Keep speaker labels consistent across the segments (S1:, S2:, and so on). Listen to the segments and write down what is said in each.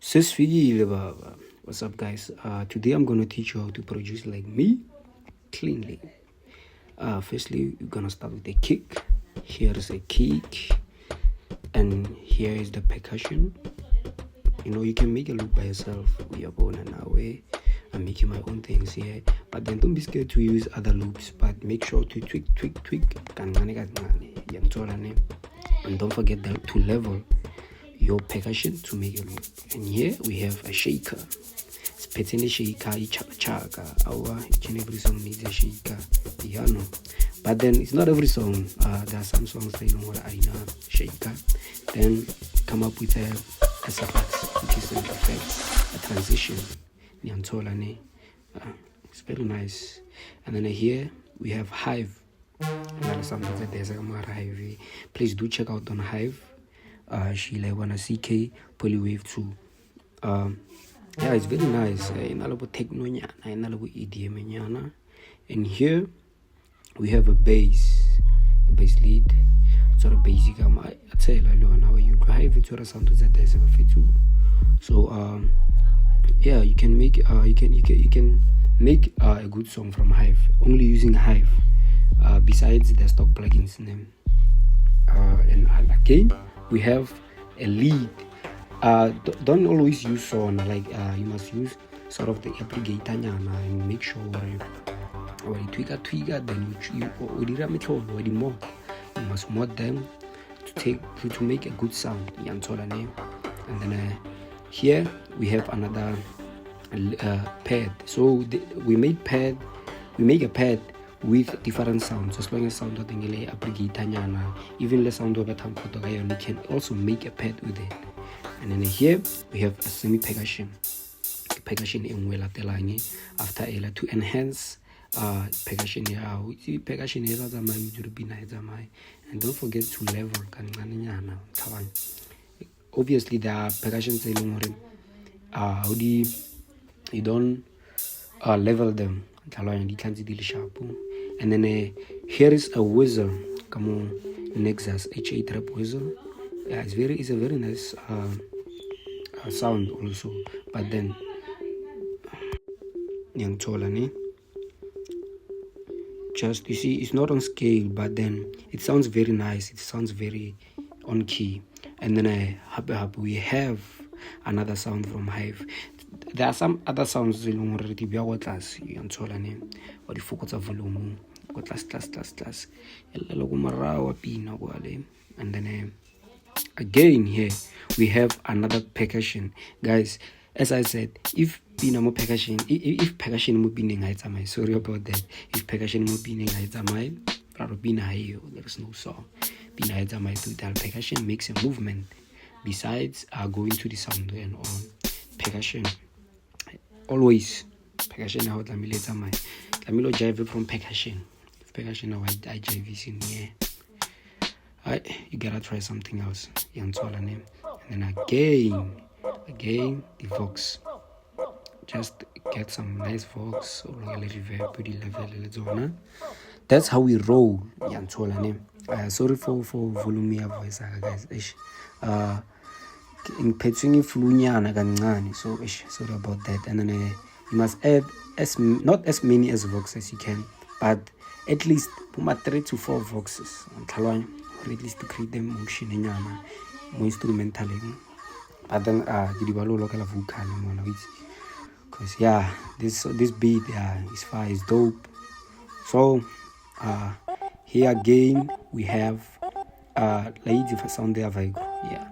S1: Sesfigile baba. What's up, guys? Today I'm gonna teach you how to produce like me cleanly. Firstly, you're gonna start with a kick. Here is a kick, and here is the percussion. You can make a loop by yourself with your phone and way. I'm making my own things here, but then don't be scared to use other loops. But make sure to tweak, and don't forget to level your percussion to make a loop. And here we have a shaker. It's petting the shaker, chaka. Our every song needs a shaker, piano. But then it's not every song. There are some songs that you know what I know shaker. Then come up with a suffix, which is an effect, a transition. It's very nice. And then here we have Hive. Please do check out on Hive. Sheila wanna CK Polywave 2. Yeah, it's very nice. And here we have a bass lead. Sort of basic. I tell you you drive it to a sound that there's a fit too. So yeah, you can make you can make a good song from Hive only using Hive. Besides the stock plugins name. And again, we have a lead. Don't always use son, like you must use sort of the applicator and make sure when you trigger, then you must mod them to make a good sound. And then here we have another pad. So we make a pad with different sounds. As long as sound even the sound of a tampo, you can also make a pad with it. And then here we have a semi percussion in after ela to enhance percussion. And don't forget to level. Obviously there are percussions how do you don't level them. And then here is a whistle. Come on, Nexus H8 trap whistle. Yeah, it's a very nice sound also. But then just you see, it's not on scale, but then it sounds very nice. It sounds very on key. And then we have another sound from Hive. There are some other sounds already be our class or the focus of volume class and then again here we have another percussion, guys. As I said, if percussion would be sorry about that. If percussion would be there is no song. Percussion makes a movement besides going to the sound and on percussion. Always percussion how Lamilo jive from percussion. If percussion now I jive is in here. You gotta try something else. And then again the vox. Just get some nice vox or a little very level. That's how we roll. Sorry for volume voice, guys. In petching flunyana gancane, so sorry about that. And then you must add not as many as vox as you can, but at least 3 to 4 voxes or at least to create them motion in more instrumental. But then local vocal because yeah, this beat is fire, is dope. So here again we have lady for sound there. Yeah.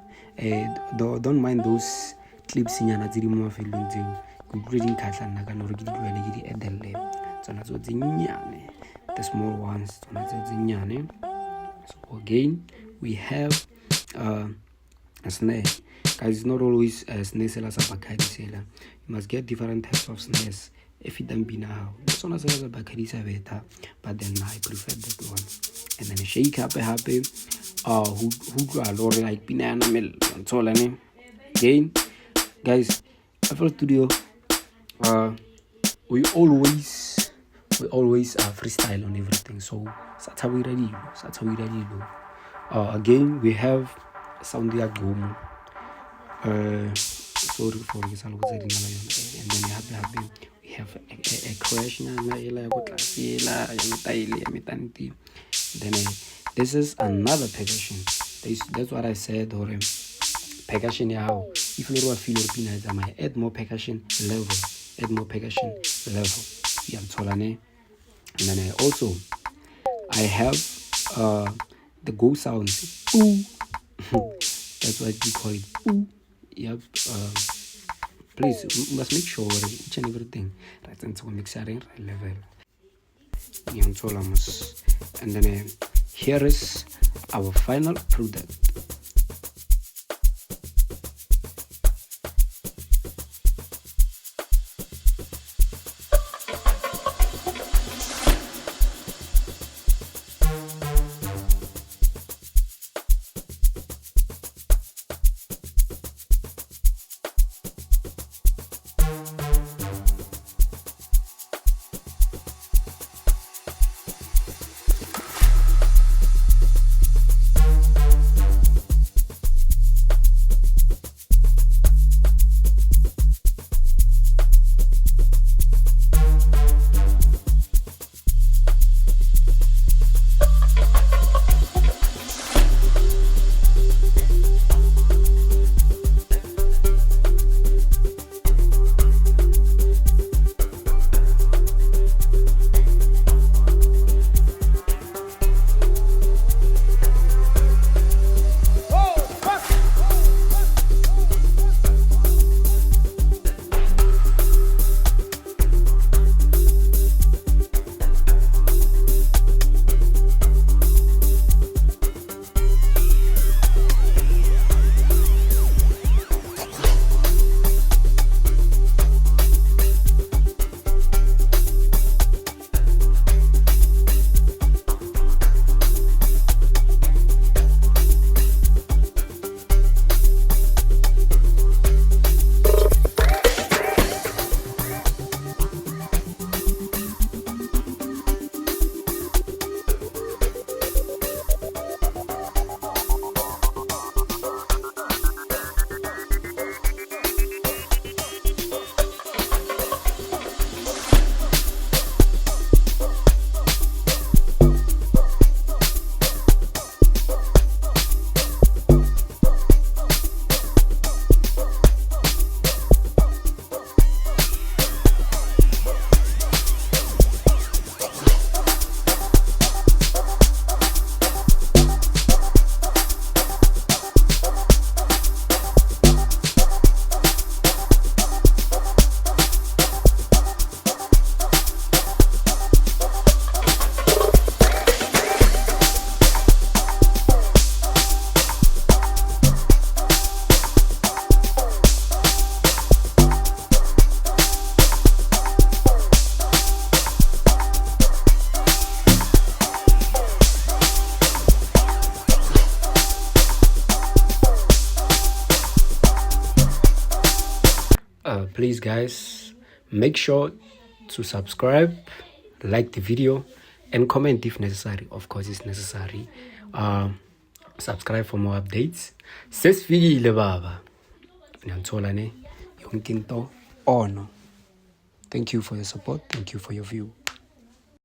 S1: Don't mind those clips in yana tiri mo mafelong tseo go reading khatlana ka no re ke ditlwele ke di edelle tsona tso tsinyane, the small ones tsona tso tsinyane. So again we have a snare, guys. It's not always a snare sela sa bakadi sela. You must get different types of snares. If it don't be now tsona sela sa bakadi sa beta, but then I prefer that one. And then shake up happy who are like banana mel and so on. Again, guys, FL Studio we always freestyle on everything, so that's how we ready again we have sound ya gomo sorry for ke sa le botse dina la yona. And then happy we have a crash na ela ya botlase ela ya metaile ya metanti. Then this is another percussion. That's what I said, or percussion how if you feel pina tsamaya, add more percussion level. Yeah, and then also I have the go sound. Ooh. That's what we call it. Ooh. Yep. Please, we must make sure each and everything right into mixing right level. And then here is our final product. Please guys, make sure to subscribe, like the video, and comment if necessary. Of course it's necessary. Subscribe for more updates. Sesfikile baba. Niyangithola ne yonke into ono. Thank you for your support. Thank you for your view.